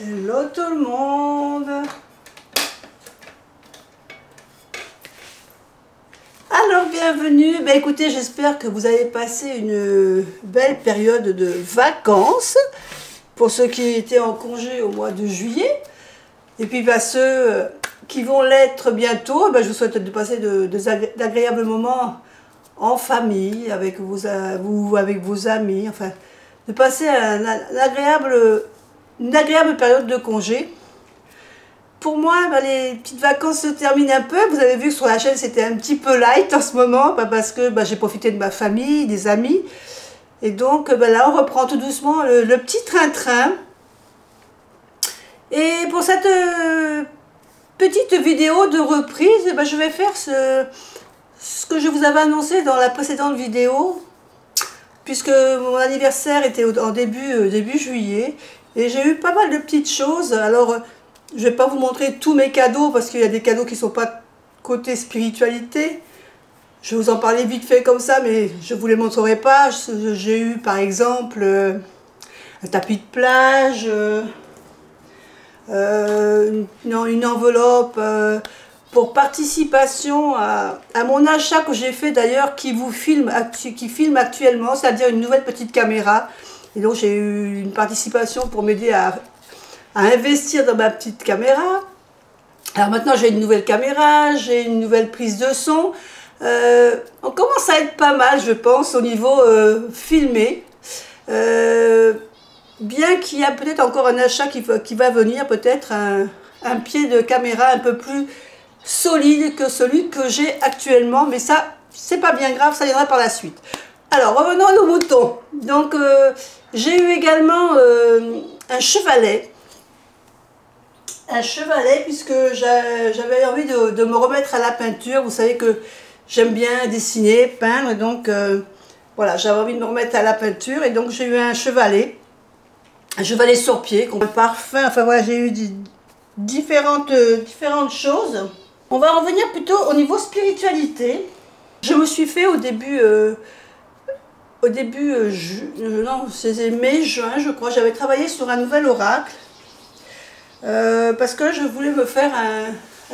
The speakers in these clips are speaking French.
Hello tout le monde. Alors bienvenue, écoutez, j'espère que vous avez passé une belle période de vacances pour ceux qui étaient en congé au mois de juillet. Et puis ceux qui vont l'être bientôt, je vous souhaite de passer d'agréables moments en famille, avec vos amis, enfin de passer une agréable période de congé. Pour moi, les petites vacances se terminent un peu. Vous avez vu que sur la chaîne, c'était un petit peu light en ce moment, parce que j'ai profité de ma famille, des amis. Et donc là, on reprend tout doucement le petit train-train. Et pour cette petite vidéo de reprise, je vais faire ce que je vous avais annoncé dans la précédente vidéo, puisque mon anniversaire était en début juillet. Et j'ai eu pas mal de petites choses. Alors, je ne vais pas vous montrer tous mes cadeaux parce qu'il y a des cadeaux qui ne sont pas côté spiritualité. Je vais vous en parler vite fait comme ça, mais je ne vous les montrerai pas. J'ai eu par exemple un tapis de plage, une enveloppe pour participation à mon achat que j'ai fait d'ailleurs, qui filme actuellement, c'est-à-dire une nouvelle petite caméra. Et donc j'ai eu une participation pour m'aider à investir dans ma petite caméra. Alors maintenant j'ai une nouvelle caméra, j'ai une nouvelle prise de son. On commence à être pas mal, je pense, au niveau filmé. Bien qu'il y a peut-être encore un achat qui va venir, peut-être un pied de caméra un peu plus solide que celui que j'ai actuellement. Mais ça, c'est pas bien grave, ça viendra par la suite. Alors revenons à nos moutons. Donc j'ai eu également un chevalet. Puisque j'avais envie de me remettre à la peinture. Vous savez que j'aime bien dessiner, peindre, donc voilà, j'avais envie de me remettre à la peinture. Et donc j'ai eu un chevalet sur pied, un parfum, enfin voilà, j'ai eu différentes choses. On va revenir plutôt au niveau spiritualité. Je me suis fait au début non, c'était mai-juin, je crois, j'avais travaillé sur un nouvel oracle. Parce que je voulais me faire un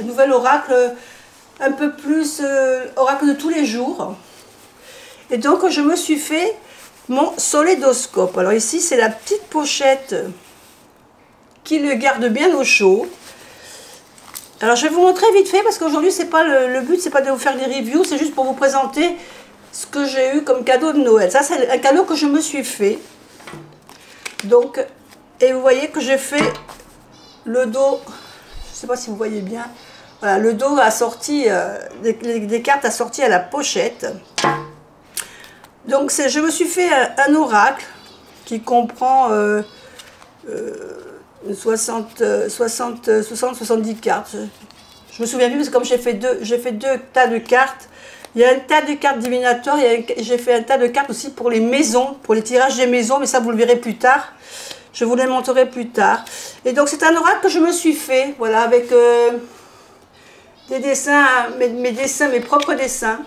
nouvel oracle, un peu plus oracle de tous les jours. Et donc je me suis fait mon solédoscope. Alors ici c'est la petite pochette qui le garde bien au chaud. Alors je vais vous montrer vite fait, parce qu'aujourd'hui c'est pas le but, c'est pas de vous faire des reviews, c'est juste pour vous présenter ce que j'ai eu comme cadeau de Noël. Ça c'est un cadeau que je me suis fait. Donc, et vous voyez que j'ai fait le dos, je ne sais pas si vous voyez bien, voilà, le dos assorti, des cartes assorties à la pochette. Donc je me suis fait un oracle qui comprend 70 cartes. Je me souviens plus, parce que comme j'ai fait deux tas de cartes, il y a un tas de cartes divinatoires, j'ai fait un tas de cartes aussi pour les maisons, pour les tirages des maisons, mais ça vous le verrez plus tard. Je vous les montrerai plus tard. Et donc c'est un oracle que je me suis fait, voilà, avec des dessins, mes propres dessins.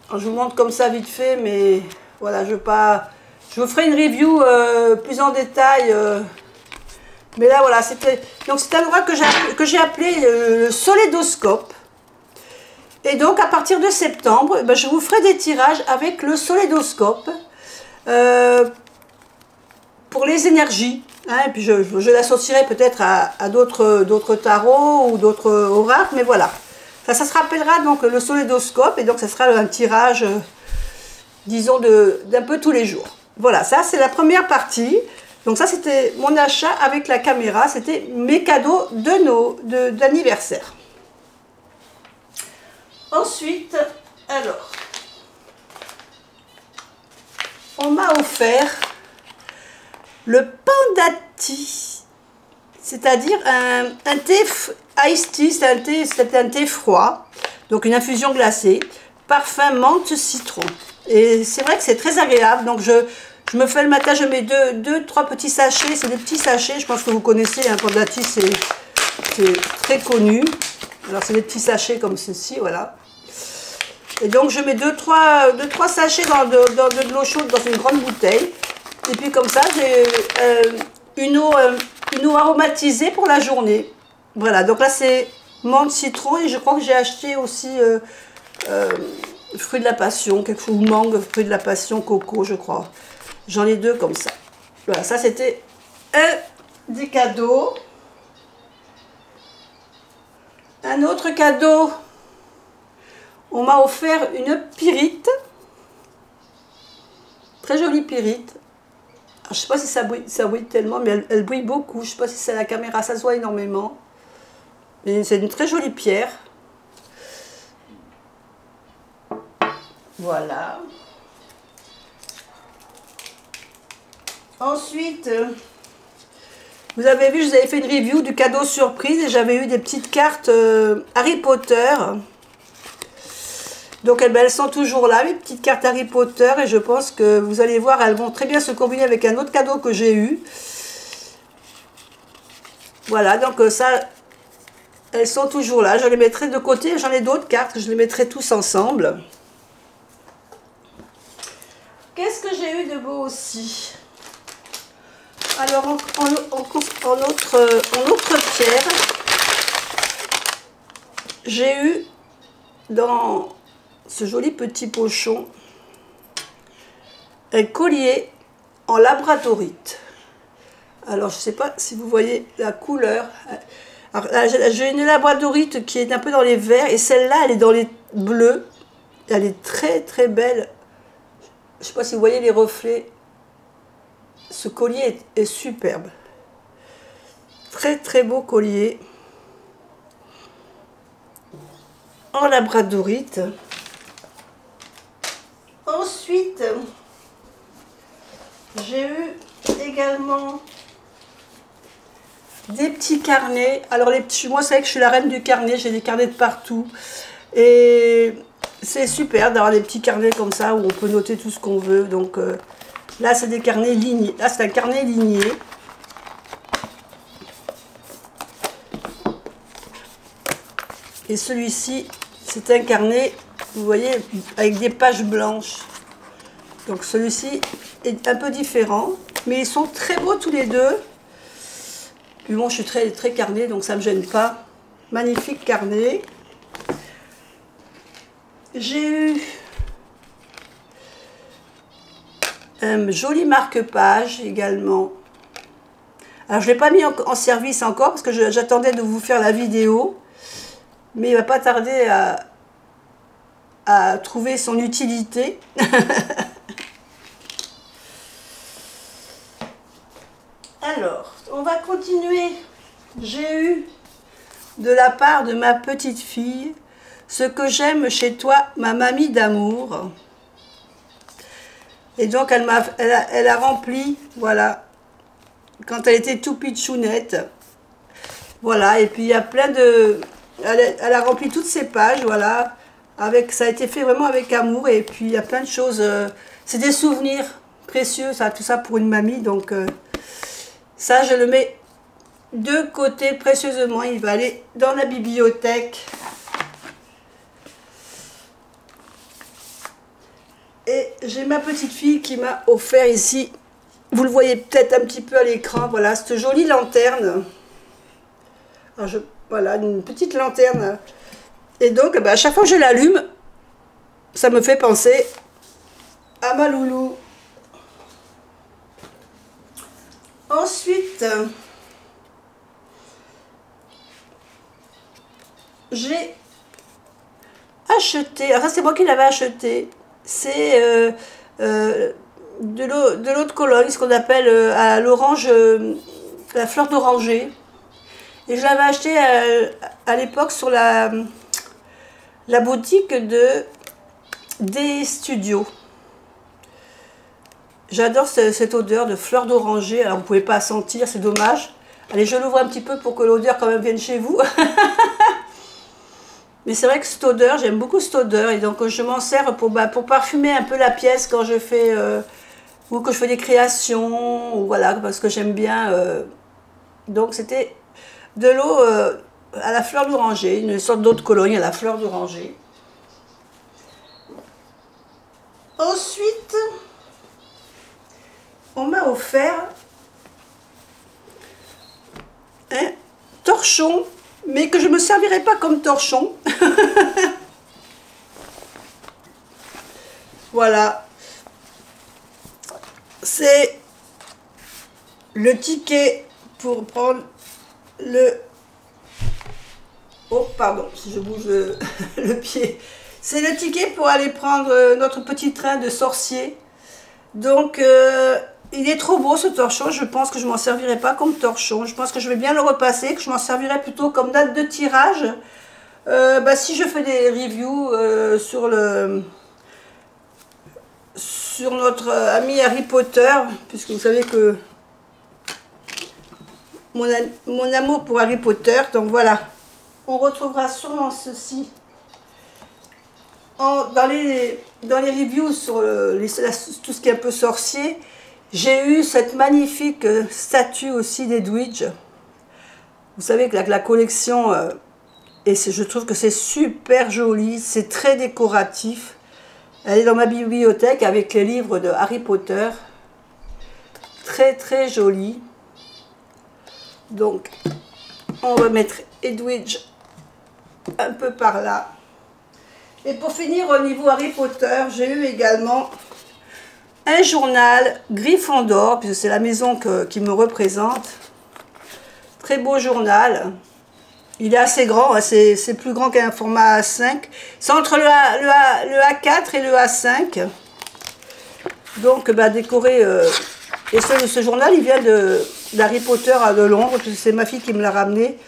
Alors, je vous montre comme ça vite fait, mais voilà, je vous ferai une review plus en détail. Mais là voilà, donc c'est un oracle que j'ai appelé le solédoscope. Et donc, à partir de septembre, je vous ferai des tirages avec le solédoscope pour les énergies. Hein, et puis, je l'associerai peut-être à d'autres tarots ou d'autres oracles, mais voilà. Ça se rappellera donc le solédoscope, et donc ça sera un tirage, disons, d'un peu tous les jours. Voilà, ça c'est la première partie. Donc ça, c'était mon achat avec la caméra, c'était mes cadeaux d'anniversaire. Ensuite, alors, on m'a offert le Pandati, c'est-à-dire un thé iced tea, c'était un thé froid, donc une infusion glacée, parfum menthe citron. Et c'est vrai que c'est très agréable, donc je me fais le matin, je mets trois petits sachets, c'est des petits sachets, je pense que vous connaissez, un Pandati c'est très connu. Alors c'est des petits sachets comme ceci, voilà. Et donc je mets 2-3 sachets de l'eau chaude dans une grande bouteille. Et puis comme ça, j'ai une eau aromatisée pour la journée. Voilà, donc là c'est menthe, citron et je crois que j'ai acheté aussi fruit de la passion, quelque chose, mangue, fruit de la passion, coco, je crois. J'en ai 2 comme ça. Voilà, ça c'était un des cadeaux. Un autre cadeau, on m'a offert une pyrite. Très jolie pyrite. Alors, je ne sais pas si ça brille tellement, mais elle brille beaucoup. Je ne sais pas si c'est la caméra, ça se voit énormément. Mais c'est une très jolie pierre. Voilà. Ensuite, vous avez vu, je vous avais fait une review du cadeau surprise et j'avais eu des petites cartes Harry Potter. Donc elles sont toujours là, mes petites cartes Harry Potter, et je pense que vous allez voir, elles vont très bien se combiner avec un autre cadeau que j'ai eu. Voilà, donc ça, elles sont toujours là. Je les mettrai de côté, j'en ai d'autres cartes, je les mettrai tous ensemble. Qu'est-ce que j'ai eu de beau aussi? Alors, en autre pierre, j'ai eu dans ce joli petit pochon un collier en labradorite. Alors, je ne sais pas si vous voyez la couleur. Alors, j'ai une labradorite qui est un peu dans les verts et celle-là, elle est dans les bleus. Elle est très très belle. Je ne sais pas si vous voyez les reflets. Ce collier est superbe. Très très beau collier en labradorite. Ensuite, j'ai eu également des petits carnets. Alors moi c'est vrai que je suis la reine du carnet, j'ai des carnets de partout. Et c'est super d'avoir des petits carnets comme ça où on peut noter tout ce qu'on veut. Donc là c'est des carnets lignés. Là c'est un carnet ligné. Et celui-ci, c'est un carnet, vous voyez, avec des pages blanches. Donc celui-ci est un peu différent, mais ils sont très beaux tous les deux. Puis bon, je suis très, très carnet, donc ça ne me gêne pas. Magnifique carnet. J'ai eu un joli marque-page également. Alors je ne l'ai pas mis en service encore, parce que j'attendais de vous faire la vidéo. Mais il ne va pas tarder à trouver son utilité. Alors, on va continuer. J'ai eu de la part de ma petite fille ce que j'aime chez toi, ma mamie d'amour. Et donc elle a rempli, voilà, quand elle était tout pitchounette. Voilà, et puis il y a plein de... Elle a rempli toutes ces pages, voilà. Ça a été fait vraiment avec amour. Et puis il y a plein de choses. C'est des souvenirs précieux, ça, tout ça pour une mamie. Donc ça, je le mets de côté précieusement. Il va aller dans la bibliothèque. Et j'ai ma petite fille qui m'a offert ici. Vous le voyez peut-être un petit peu à l'écran. Voilà, cette jolie lanterne. Alors voilà, une petite lanterne. Et donc, à chaque fois que je l'allume, ça me fait penser à ma loulou. Ensuite, j'ai acheté, alors ça c'est moi qui l'avais acheté, c'est de l'eau de Cologne, ce qu'on appelle à l'orange, la fleur d'oranger. Et je l'avais acheté à l'époque sur la boutique des studios. J'adore cette odeur de fleur d'oranger. Alors vous ne pouvez pas sentir, c'est dommage. Allez, je l'ouvre un petit peu pour que l'odeur quand même vienne chez vous. Mais c'est vrai que cette odeur, j'aime beaucoup cette odeur. Et donc je m'en sers pour parfumer un peu la pièce quand je fais... ou que je fais des créations. Ou voilà, parce que j'aime bien... donc c'était... de l'eau à la fleur d'oranger, une sorte d'eau de Cologne à la fleur d'oranger. Ensuite, on m'a offert un torchon, mais que je ne me servirai pas comme torchon. Voilà. C'est le ticket pour prendre le... Oh, pardon, si je bouge le pied. C'est le ticket pour aller prendre notre petit train de sorcier. Donc, il est trop beau ce torchon. Je pense que je ne m'en servirai pas comme torchon. Je pense que je vais bien le repasser, que je m'en servirai plutôt comme date de tirage. Si je fais des reviews sur notre ami Harry Potter, puisque vous savez que mon amour pour Harry Potter, donc voilà. On retrouvera sûrement ceci dans les reviews sur tout ce qui est un peu sorcier. J'ai eu cette magnifique statue aussi d'Edwidge. Vous savez que la collection, et je trouve que c'est super joli, c'est très décoratif. Elle est dans ma bibliothèque avec les livres de Harry Potter. Très très jolie. Donc, on va mettre Edwidge un peu par là. Et pour finir, au niveau Harry Potter, j'ai eu également un journal Gryffondor, puisque c'est la maison qui me représente. Très beau journal. Il est assez grand, hein, c'est plus grand qu'un format A5. C'est entre le A4 et le A5. Donc, décoré. Et ce journal, il vient d'Harry Potter de Londres. C'est ma fille qui me l'a ramené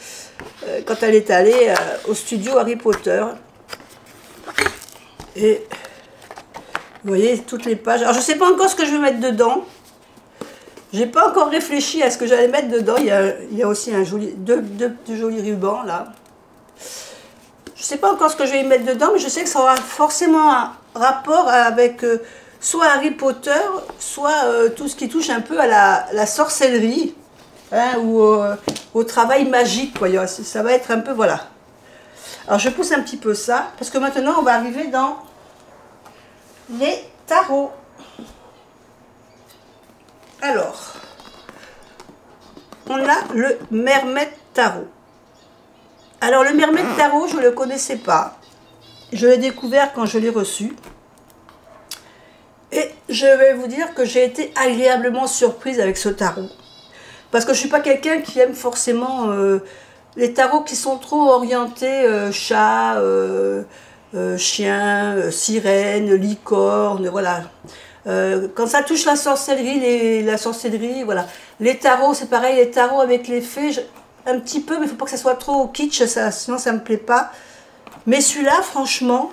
quand elle est allée au studio Harry Potter. Et vous voyez toutes les pages. Alors, je ne sais pas encore ce que je vais mettre dedans. J'ai pas encore réfléchi à ce que j'allais mettre dedans. Il y a aussi deux jolis rubans là. Je sais pas encore ce que je vais y mettre dedans, mais je sais que ça aura forcément un rapport avec soit Harry Potter, soit tout ce qui touche un peu à la sorcellerie, hein, ou au travail magique, quoi. Ça va être un peu, voilà. Alors je pousse un petit peu ça, parce que maintenant on va arriver dans les tarots. Alors, on a le Mermaid Tarot. Alors, le Mermaid Tarot, je ne le connaissais pas. Je l'ai découvert quand je l'ai reçu. Et je vais vous dire que j'ai été agréablement surprise avec ce tarot. Parce que je ne suis pas quelqu'un qui aime forcément les tarots qui sont trop orientés chat, chien, sirène, licorne, voilà. Quand ça touche la sorcellerie, voilà. Les tarots, c'est pareil, les tarots avec les fées, un petit peu, mais il ne faut pas que ça soit trop kitsch, sinon ça ne me plaît pas. Mais celui-là, franchement,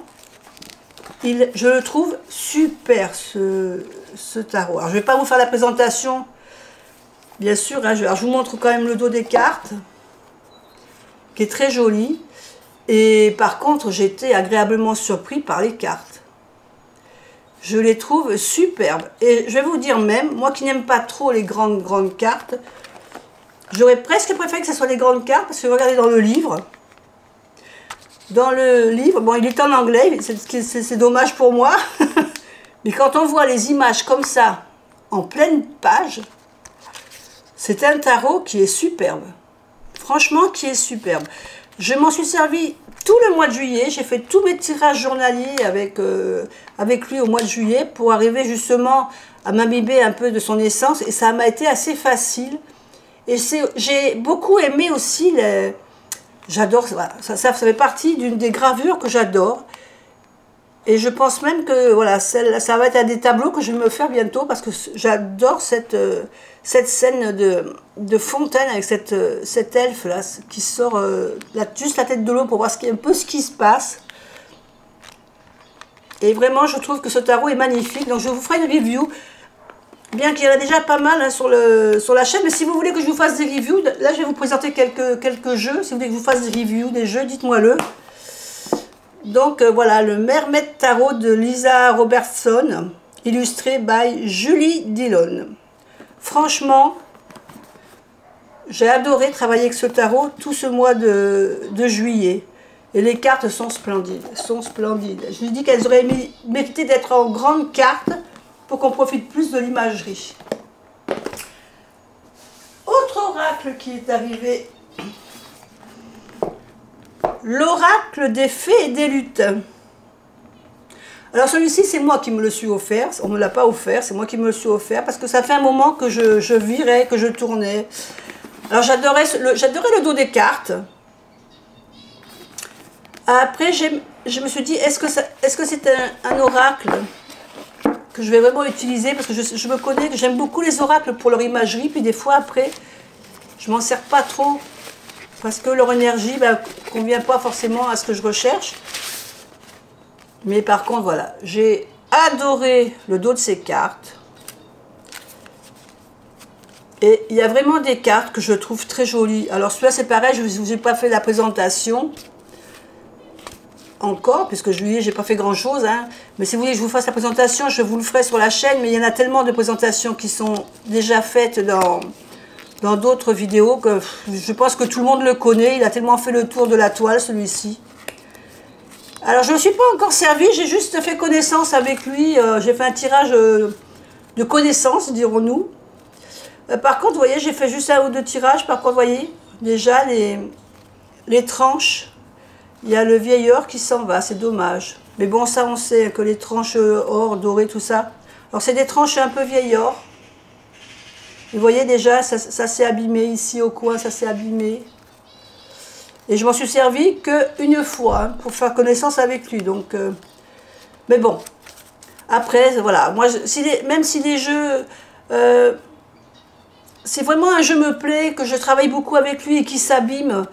je le trouve super, ce tarot. Alors, je ne vais pas vous faire la présentation, bien sûr. Hein, alors, je vous montre quand même le dos des cartes, qui est très joli. Et par contre, j'ai été agréablement surpris par les cartes. Je les trouve superbes. Et je vais vous dire même, moi qui n'aime pas trop les grandes cartes, j'aurais presque préféré que ce soit les grandes cartes, parce que regardez dans le livre. Dans le livre, bon, il est en anglais, c'est dommage pour moi. Mais quand on voit les images comme ça, en pleine page, c'est un tarot qui est superbe. Franchement, qui est superbe. Je m'en suis servi tout le mois de juillet. J'ai fait tous mes tirages journaliers avec lui au mois de juillet pour arriver justement à m'imbiber un peu de son essence. Et ça m'a été assez facile. Et j'ai beaucoup aimé aussi, j'adore, ça fait partie d'une des gravures que j'adore. Et je pense même que voilà, ça va être un des tableaux que je vais me faire bientôt parce que j'adore cette scène de fontaine avec cet elfe là qui sort juste la tête de l'eau pour voir un peu ce qui se passe. Et vraiment, je trouve que ce tarot est magnifique. Donc je vous ferai une review, bien qu'il y en a déjà pas mal hein, sur la chaîne. Mais si vous voulez que je vous fasse des reviews, là je vais vous présenter quelques jeux. Si vous voulez que je vous fasse des reviews des jeux, dites-moi-le. Donc voilà, le Mermaid Tarot de Lisa Robertson, illustré by Julie Dillon. Franchement, j'ai adoré travailler avec ce tarot tout ce mois de juillet. Et les cartes sont splendides, Je lui dis qu'elles auraient mérité d'être en grande carte pour qu'on profite plus de l'imagerie. Autre oracle qui est arrivé, l'oracle des fées et des lutins. Alors celui-ci, c'est moi qui me le suis offert, on ne me l'a pas offert, c'est moi qui me le suis offert, parce que ça fait un moment que je virais, que je tournais. Alors j'adorais le dos des cartes. Après, je me suis dit, est-ce que c'est un oracle que je vais vraiment utiliser, parce que je me connais, que j'aime beaucoup les oracles pour leur imagerie, puis des fois après, je m'en sers pas trop, parce que leur énergie ne convient pas forcément à ce que je recherche. Mais par contre, voilà, j'ai adoré le dos de ces cartes. Et il y a vraiment des cartes que je trouve très jolies. Alors celui-là, c'est pareil, je ne vous ai pas fait la présentation encore, puisque je lui dis, j'ai pas fait grand-chose. Hein. Mais si vous voulez que je vous fasse la présentation, je vous le ferai sur la chaîne. Mais il y en a tellement de présentations qui sont déjà faites dans d'autres vidéos que je pense que tout le monde le connaît. Il a tellement fait le tour de la toile, celui-ci. Alors, je ne me suis pas encore servi, j'ai juste fait connaissance avec lui. J'ai fait un tirage de connaissances, dirons-nous. Par contre, vous voyez, j'ai fait juste un ou deux tirages. Par contre, vous voyez, déjà, les tranches, il y a le vieil or qui s'en va, c'est dommage. Mais bon, ça, on sait que les tranches or, doré, tout ça. Alors, c'est des tranches un peu vieil or. Vous voyez déjà, ça s'est abîmé ici au coin, ça s'est abîmé. Et je m'en suis servi qu'une fois hein, pour faire connaissance avec lui. Donc, mais bon, après, voilà. Moi, même si les jeux, c'est vraiment un jeu me plaît, que je travaille beaucoup avec lui et qui s'abîme,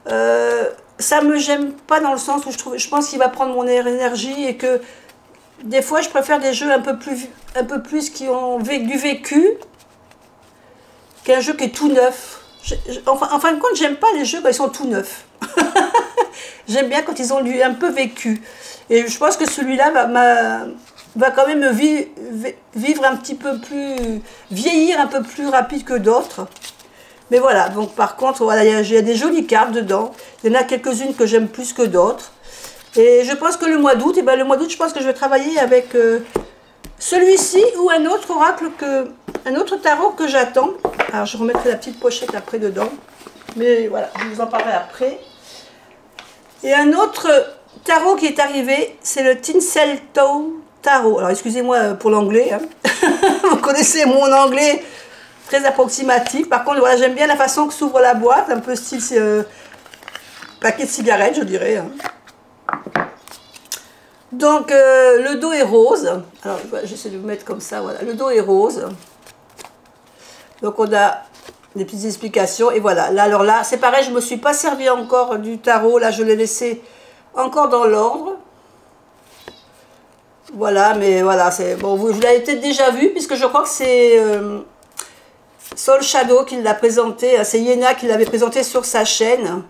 ça me gêne pas dans le sens où je pense qu'il va prendre mon énergie et que des fois, je préfère des jeux un peu plus qui ont du vécu qu'un jeu qui est tout neuf. En fin de compte, j'aime pas les jeux quand ils sont tout neufs. J'aime bien quand ils ont un peu vécu. Et je pense que celui-là va quand même vivre un petit peu plus, vieillir un peu plus rapide que d'autres. Mais voilà, donc par contre, voilà, il y a des jolies cartes dedans. Il y en a quelques-unes que j'aime plus que d'autres. Et je pense que le mois d'août, je pense que je vais travailler avec celui-ci ou un autre oracle, un autre tarot que j'attends. Alors je remettrai la petite pochette après dedans. Mais voilà, je vous en parlerai après. Et un autre tarot qui est arrivé, c'est le Tinseltown Tarot. Alors excusez-moi pour l'anglais. Hein. Vous connaissez mon anglais très approximatif. Par contre, voilà, j'aime bien la façon que s'ouvre la boîte, un peu style paquet de cigarettes, je dirais. Hein. Donc, le dos est rose. Alors, j'essaie de vous mettre comme ça, voilà. Le dos est rose. Donc, on a des petites explications. Et voilà. Là, alors là, c'est pareil, je ne me suis pas servi encore du tarot. Là, je l'ai laissé encore dans l'ordre. Voilà, mais voilà, c'est bon. Vous l'avez peut-être déjà vu, puisque je crois que c'est Soul Shadow qui l'a présenté. C'est Yéna qui l'avait présenté sur sa chaîne.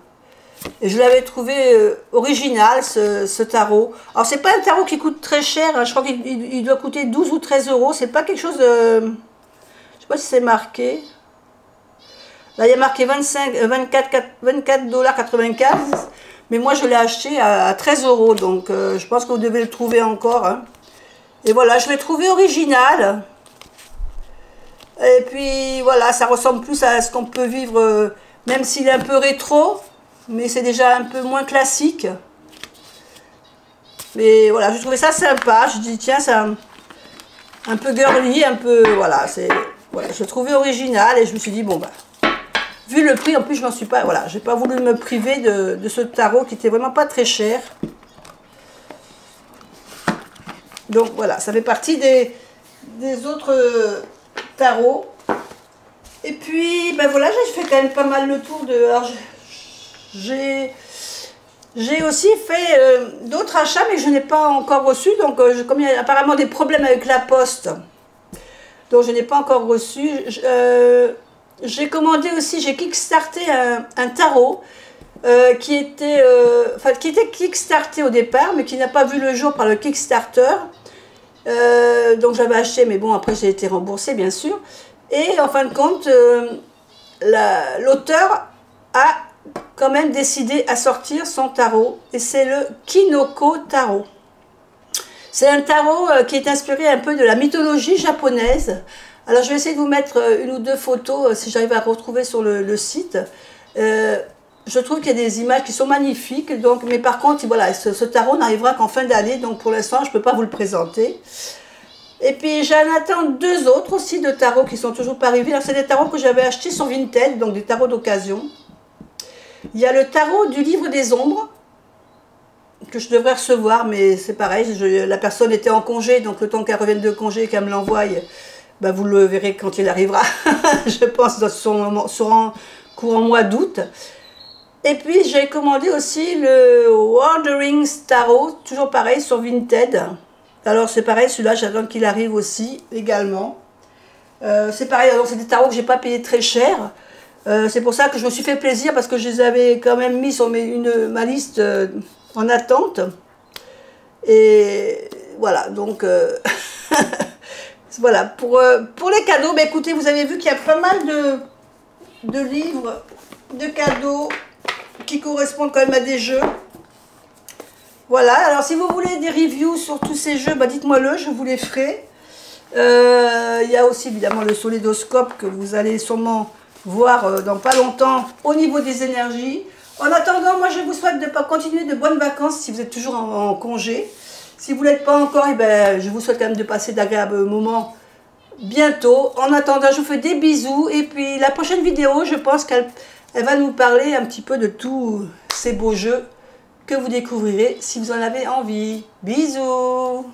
Et je l'avais trouvé original, ce tarot. Alors, c'est pas un tarot qui coûte très cher. Hein. Je crois qu'il doit coûter 12 ou 13 euros. C'est pas quelque chose de... Je sais pas si c'est marqué. Là, il y a marqué 24,95 $. Mais moi, je l'ai acheté à 13 euros. Donc, je pense que vous devez le trouver encore. Hein. Et voilà, je l'ai trouvé original. Et puis, voilà, ça ressemble plus à ce qu'on peut vivre, même s'il est un peu rétro. Mais c'est déjà un peu moins classique. Mais voilà, je trouvais ça sympa. Je dis, tiens, c'est un peu girly, un peu... Voilà, voilà, je le trouvais original et je me suis dit, bon, bah, vu le prix, en plus, je m'en suis pas... Voilà, j'ai pas voulu me priver de ce tarot qui était vraiment pas très cher. Donc, voilà, ça fait partie des autres tarots. Et puis, ben voilà, j'ai fait quand même pas mal le tour de... Alors, j'ai aussi fait d'autres achats, mais je n'ai pas encore reçu. Donc, comme il y a apparemment des problèmes avec la poste, donc je n'ai pas encore reçu. J'ai commandé aussi, j'ai kickstarté un tarot qui était kickstarté au départ, mais qui n'a pas vu le jour par le Kickstarter. Donc, j'avais acheté, mais bon, après, j'ai été remboursée, bien sûr. Et en fin de compte, l'auteur a quand même décidé à sortir son tarot. Et c'est le Kinoko Tarot. C'est un tarot qui est inspiré un peu de la mythologie japonaise. Alors je vais essayer de vous mettre une ou deux photos si j'arrive à retrouver sur le site. Je trouve qu'il y a des images qui sont magnifiques. Donc, mais par contre, voilà, ce tarot n'arrivera qu'en fin d'année. Donc pour l'instant, je ne peux pas vous le présenter. Et puis j'en attends deux autres aussi de tarots qui sont toujours pas arrivés. C'est des tarots que j'avais achetés sur Vinted, donc des tarots d'occasion. Il y a le tarot du livre des ombres, que je devrais recevoir, mais c'est pareil, la personne était en congé, donc le temps qu'elle revienne de congé, qu'elle me l'envoie, ben vous le verrez quand il arrivera, je pense sur un courant mois d'août. Et puis j'ai commandé aussi le Wandering Tarot, toujours pareil, sur Vinted. Alors c'est pareil, celui-là j'attends qu'il arrive aussi, également. C'est pareil, c'est des tarots que j'ai pas payé très cher. C'est pour ça que je me suis fait plaisir, parce que je les avais quand même mis sur ma liste en attente. Et voilà, donc voilà, pour les cadeaux, bah, écoutez, vous avez vu qu'il y a pas mal de livres, de cadeaux qui correspondent quand même à des jeux. Voilà, alors si vous voulez des reviews sur tous ces jeux, bah, dites-moi-le, je vous les ferai. Il y a aussi évidemment le solédoscope que vous allez sûrement voir dans pas longtemps au niveau des énergies. En attendant, moi je vous souhaite de continuer de bonnes vacances si vous êtes toujours en congé. Si vous ne l'êtes pas encore, eh ben, je vous souhaite quand même de passer d'agréables moments bientôt. En attendant, je vous fais des bisous. Et puis la prochaine vidéo, je pense qu'elle va nous parler un petit peu de tous ces beaux jeux que vous découvrirez si vous en avez envie. Bisous!